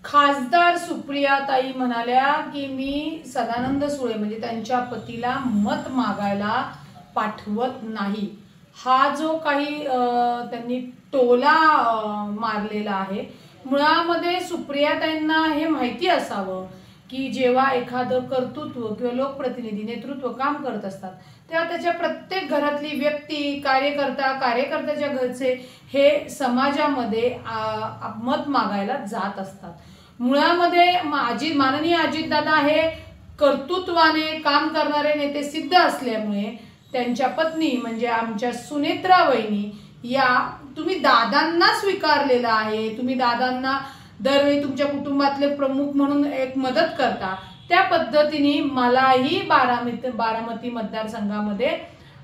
खासदार सुप्रियाताई म्हणाल्या की मी सदानंद सुळे म्हणजे त्यांच्या पतीला मत मागायला पाठवत नाही। हा जो काही त्यांनी टोला मारलेला आहे, मुळामध्ये सुप्रियाताईंना हे माहिती असावं की जेव्हा एखादं कर्तृत्व किंवा लोकप्रतिनिधी नेतृत्व काम करत असतात तेव्हा त्याच्या प्रत्येक घरातली व्यक्ती कार्यकर्त्याच्या घरचे हे समाजामध्ये मत मागायला जात असतात। मुळामध्ये माननीय अजितदादा हे कर्तृत्वाने काम करणारे नेते सिद्ध असल्यामुळे त्यांच्या पत्नी म्हणजे आमच्या सुनेत्रा वहिनी या तुम्ही दादांना स्वीकारलेला आहे, तुम्ही दादांना दरवेळी तुमच्या कुटुंबातले प्रमुख म्हणून एक मदत करता, त्या पद्धतीने मलाही बारामती मतदारसंघामध्ये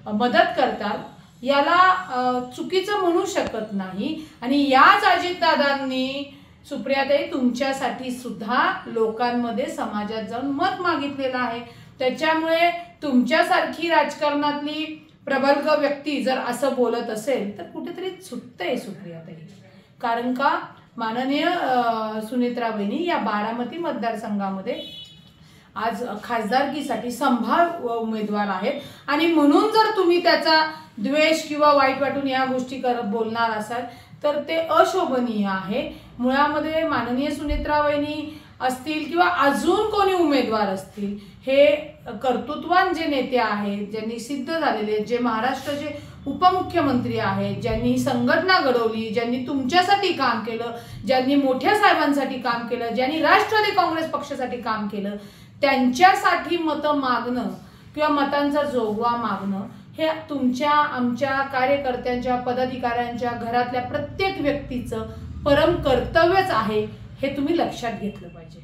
मदत करतात, याला चुकीचं म्हणू शकत नाही। आणि याच अजितदादांनी सुप्रियाताई तुमच्यासाठी सुद्धा लोकांमध्ये समाजात जाऊन मत मागितलेलं आहे। त्याच्यामुळे तुमच्यासारखी राजकारणातली प्रबल व्यक्ती जर असं बोलत असेल तर कुठेतरी चुकतंय सुप्रियाताई। कारण का माननीय सुनेत्रा वहिनी या बारामती मतदारसंघामध्ये आज खासदारकीसाठी संभाव्य उमेदवार आहेत आणि म्हणून जर तुम्ही त्याचा द्वेष किंवा वाईट वाटून या गोष्टी बोलणार असाल तर ते अशोभनीय आहे। मुळामध्ये माननीय सुनेत्रा वहिनी असतील किंवा अजून कोणी उमेदवार असतील, हे कर्तृत्वान जे नेते आहेत, ज्यांनी सिद्ध झालेले, जे महाराष्ट्राचे उपमुख्यमंत्री आहेत, ज्यांनी संघटना घडवली, ज्यांनी तुमच्यासाठी काम केलं, ज्यांनी मोठ्या साहेबांसाठी काम केलं, ज्यांनी राष्ट्रवादी काँग्रेस पक्षासाठी काम केलं, त्यांच्यासाठी मतं मागणं किंवा मतांचा जोगवा मागणं हे तुमच्या आमच्या कार्यकर्त्यांच्या पदाधिकाऱ्यांच्या घरातल्या प्रत्येक व्यक्तीचं परम कर्तव्यच आहे, हे तुम्ही लक्षात घेतलं पाहिजे।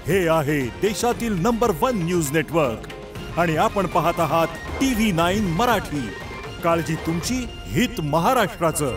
हे आहे देशातील नंबर 1 न्यूज नेटवर्क आणि आपण पाहत आहात TV9 मराठी। काळजी तुमची, हित महाराष्ट्राचं।